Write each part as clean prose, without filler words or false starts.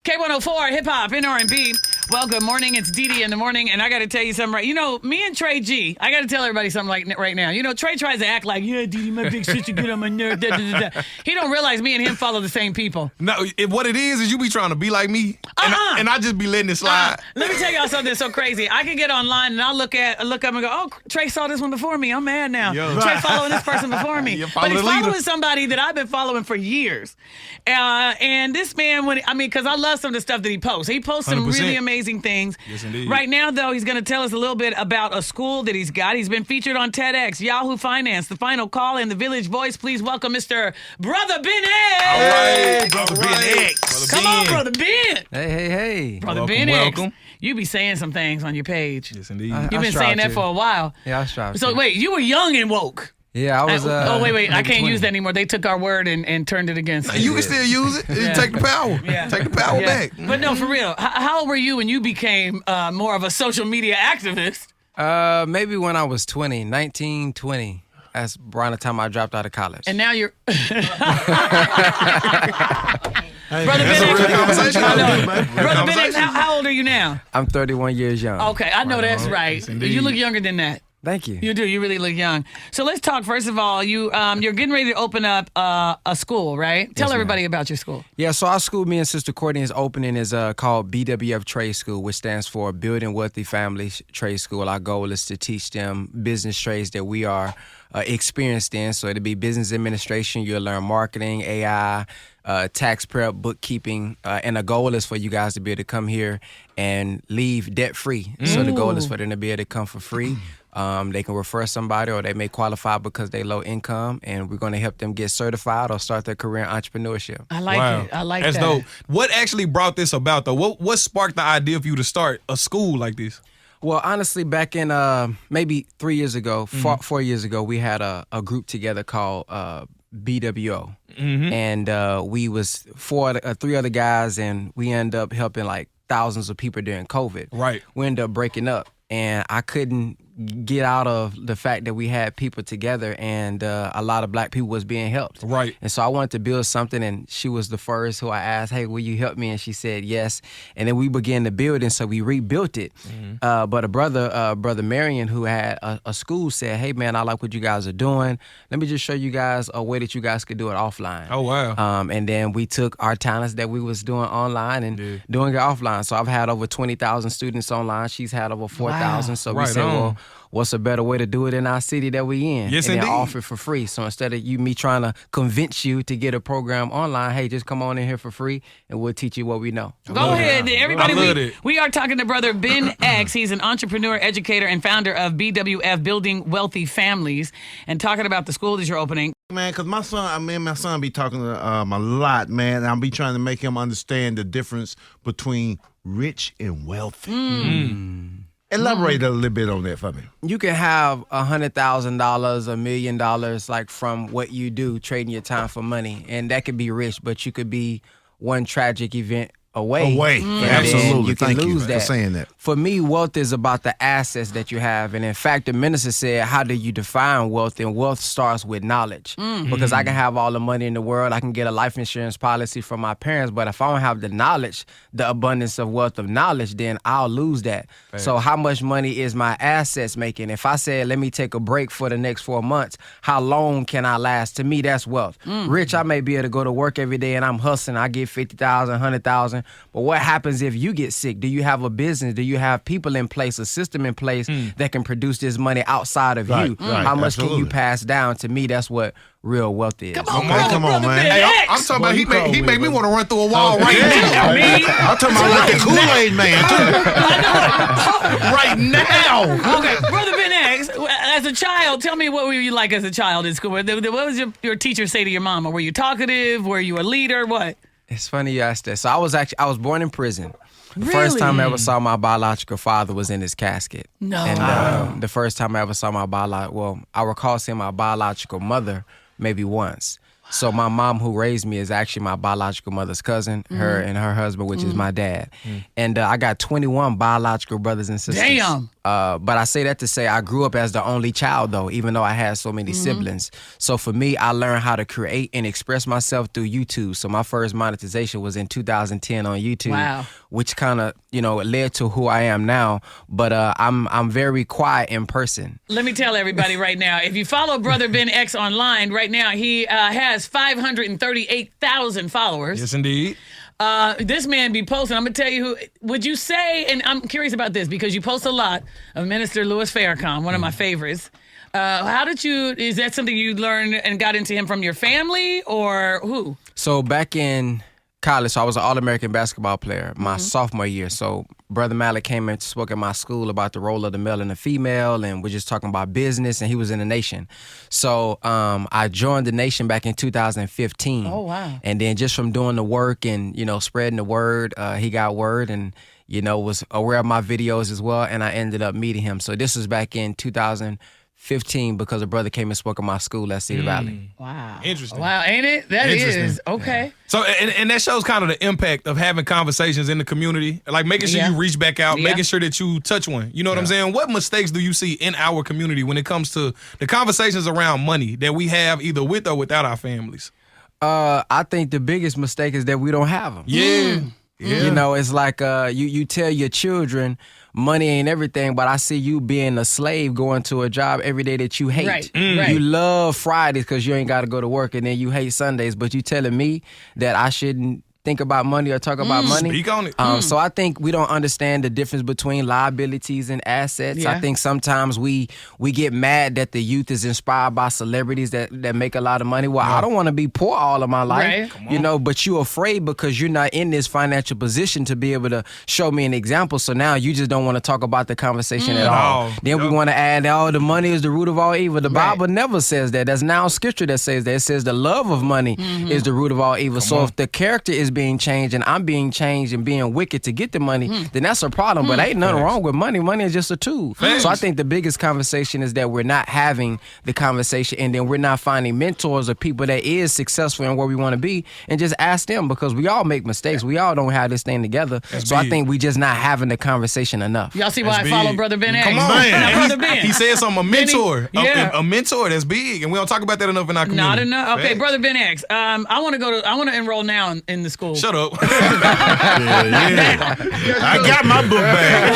K104, hip-hop, and R&B. Well, good morning. It's Dede in the morning, and I got to tell you something right. You know, me and Trey G, I got to tell everybody something like right now. You know, Trey tries to act like, yeah, Dede, my big sister, get on my nerve. Da, da, da, da. He don't realize me and him follow the same people. No, what it is you be trying to be like me, and I just be letting it slide. Let me tell y'all something so crazy. I can get online, and I'll look up and go, oh, Trey saw this one before me. I'm mad now. Yo. Trey following this person before me. But he's following somebody that I've been following for years. And this man, because I love some of the stuff that he posts. He posts some 100%. really amazing things. Yes, indeed. Right now, though, he's going to tell us a little bit about a school that he's got. He's been featured on TEDx, Yahoo Finance, The Final Call, and The Village Voice. Please welcome Mr. Brother Ben X. All right, Brother Ben X. Come on, Brother Ben. Hey. Brother Ben X. You be saying some things on your page. Yes, indeed. You've been saying that for a while. Yeah, I strive So to. wait, you were young and woke. Yeah, I was. wait, I can't 20. use that anymore. They took our word and turned it against us. You can still use it. Yeah. Take the power. Yeah. Take the power back. But no, for real. How old were you when you became more of a social media activist? Maybe when I was 19, 20. That's around the time I dropped out of college. And now you're... Hey, Brother that's Ben a X, real conversation. I know. Man. Real Brother Ben X, conversation. how old are you now? I'm 31 years young. Okay, I know that's right. Yes, indeed. You look younger than that. Thank you. You do. You really look young. So let's talk. First of all, you're getting ready to open up a school, right? Tell everybody about your school. Yeah, so our school, me and Sister Courtney, is opening is called BWF Trade School, which stands for Building Wealthy Families Trade School. Our goal is to teach them business trades that we are experienced in. So it'll be business administration. You'll learn marketing, AI, tax prep, bookkeeping, and the goal is for you guys to be able to come here and leave debt-free. So the goal is for them to be able to come for free. They can refer somebody, or they may qualify because they low income, and we're going to help them get certified or start their career in entrepreneurship. I like it. I like That's that. dope. What actually brought this about, though? What sparked the idea for you to start a school like this? Well, honestly, back in maybe 3 years ago, 4 years ago, we had a group together called BWO, and we was three other guys, and we ended up helping like thousands of people during COVID. Right. We ended up breaking up, and I couldn't get out of the fact that we had people together, and a lot of black people was being helped. Right. And so I wanted to build something, and she was the first who I asked, hey, will you help me? And she said yes. And then we began to build, and so we rebuilt it. But a brother Marion, who had a school, said, hey, man, I like what you guys are doing. Let me just show you guys a way that you guys could do it offline. Oh, wow. And then we took our talents that we was doing online and doing it offline. So I've had over 20,000 students online. She's had over 4,000. So we Right said, on. well, what's a better way to do it in our city that we in? Yes, and indeed. then offer it for free. So instead of me trying to convince you to get a program online, hey, just come on in here for free and we'll teach you what we know. Go ahead, everybody. I love it. We are talking to Brother Ben X. He's an entrepreneur, educator, and founder of BWF, Building Wealthy Families, and talking about the school that you're opening. Man, because my son be talking to a lot, man. And I'll be trying to make him understand the difference between rich and wealthy. Elaborate a little bit on that for me. You can have $100,000, $1 million, like from what you do, trading your time for money. And that could be rich, but you could be one tragic event away. And then Absolutely. you can Thank lose you that. for saying that. For me, wealth is about the assets that you have. And in fact, the minister said, how do you define wealth? And wealth starts with knowledge. Because I can have all the money in the world. I can get a life insurance policy from my parents. But if I don't have the knowledge, the abundance of wealth of knowledge, then I'll lose that. So how much money is my assets making? If I said, let me take a break for the next 4 months, how long can I last? To me, that's wealth. Rich, I may be able to go to work every day and I'm hustling. I get 50,000, 100,000. But what happens if you get sick? Do you have a business? Do you have people in place, a system in place that can produce this money outside of you? How much can you pass down? To me, that's what real wealth is. Come on, Come on, man. Ben Hey, X. I'm talking about he made me want to run through a wall right now. I'm talking about like the Kool-Aid man, too. Right now. Okay, Brother Ben X, as a child, tell me what were you like as a child in school? What was your teacher say to your mama? Were you talkative? Were you a leader? What? It's funny you asked that. So I was born in prison. The first time I ever saw my biological father was in his casket. No. And the first time I ever saw I recall seeing my biological mother maybe once. So my mom who raised me is actually my biological mother's cousin, her and her husband, which is my dad. And I got 21 biological brothers and sisters. Damn. But I say that to say I grew up as the only child, though, even though I had so many siblings. So for me, I learned how to create and express myself through YouTube. So my first monetization was in 2010 on YouTube, which kind of, led to who I am now. But I'm very quiet in person. Let me tell everybody right now, if you follow Brother Ben X online right now, he has 538,000 followers. Yes, indeed. This man be posting. I'm going to tell you who, would you say, and I'm curious about this because you post a lot of Minister Louis Farrakhan, one of my favorites. Is that something you learned and got into him from your family or who? So back in college, so I was an All-American basketball player my sophomore year. So Brother Malik came and spoke at my school about the role of the male and the female, and we're just talking about business, and he was in the Nation. So I joined the Nation back in 2015. Oh, wow. And then just from doing the work and, spreading the word, he got word and, was aware of my videos as well, and I ended up meeting him. So this was back in 2015 because a brother came and spoke at my school at Cedar Valley. Wow. Interesting. Wow, ain't it? That is. Okay. Yeah. So, and that shows kind of the impact of having conversations in the community, like making sure you reach back out, making sure that you touch one. You know what I'm saying? What mistakes do you see in our community when it comes to the conversations around money that we have either with or without our families? I think the biggest mistake is that we don't have them. Yeah. Yeah. It's like you tell your children money ain't everything, but I see you being a slave going to a job every day that you hate. Right. You love Fridays because you ain't got to go to work, and then you hate Sundays, but you telling me that I shouldn't think about money or talk about money. Speak on it. So I think we don't understand the difference between liabilities and assets. Yeah. I think sometimes we get mad that the youth is inspired by celebrities that make a lot of money. Well, I don't want to be poor all of my life, but you're afraid because you're not in this financial position to be able to show me an example. So now you just don't want to talk about the conversation at all. Then we want to add, the money is the root of all evil. The Bible never says that. That's now scripture that says that. It says the love of money is the root of all evil. So if the character is being changed and I'm being changed and being wicked to get the money, then that's a problem. But ain't nothing wrong with money. Money is just a tool. So I think the biggest conversation is that we're not having the conversation, and then we're not finding mentors or people that is successful in where we want to be, and just ask them, because we all make mistakes. We all don't have this thing together. So I think we just not having the conversation enough. Y'all see why I follow Brother Ben X? Come on, Brother Ben. He said something, a mentor. A mentor that's big, and we don't talk about that enough in our community. Not enough. Okay, Brother Ben X. I want to enroll now in the school. Shut up. I got my book bag.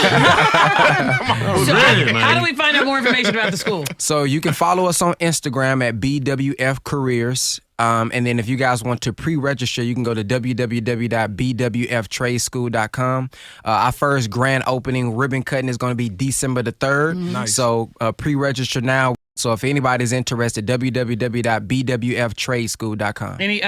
So how do we find out more information about the school? So you can follow us on Instagram at BWF Careers. And then if you guys want to pre-register, you can go to www.bwftradeschool.com. Our first grand opening ribbon cutting is going to be December the 3rd. Nice. So pre-register now. So if anybody's interested, www.bwftradeschool.com. Any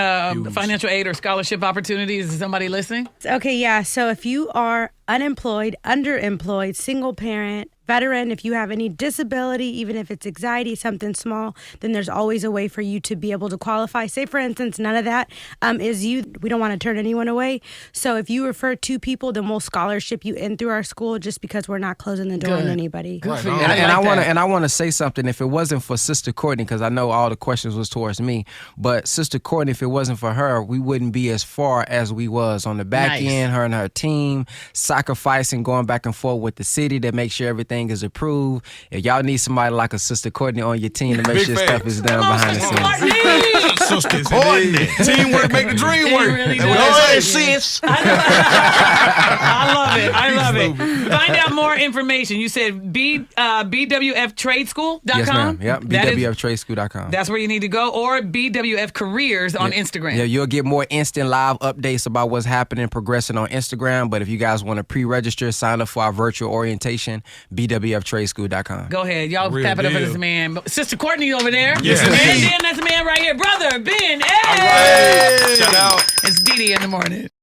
financial aid or scholarship opportunities? Is somebody listening? Okay, yeah. So if you are unemployed, underemployed, single parent, veteran, if you have any disability, even if it's anxiety, something small, then there's always a way for you to be able to qualify. Say, for instance, none of that is you. We don't want to turn anyone away. So if you refer 2 people, then we'll scholarship you in through our school, just because we're not closing the door on anybody. Good for you. And I want to say something. If it wasn't for Sister Courtney, because I know all the questions was towards me, but Sister Courtney, if it wasn't for her, we wouldn't be as far as we was on the back end. Her and her team sacrificing, going back and forth with the city to make sure everything is approved. If y'all need somebody like a Sister Courtney on your team to make sure stuff is done behind the scenes. Sister Courtney. Teamwork make the dream work. really That's what does. they say. sis. I love it. Find out more information. You said BWFTradeschool.com? Yes, ma'am. Yep, BWFTradeschool.com. That's where you need to go, or BWF Careers on Instagram. Yeah, you'll get more instant live updates about what's happening and progressing on Instagram. But if you guys want to pre-register, sign up for our virtual orientation, BWFTradeschool.com. Go ahead. Y'all Real clap it up for deal. this man. Sister Courtney over there. Yes, And indeed. then that's the man right here. Brother Ben. Hey. Shout out. It's Dede in the morning.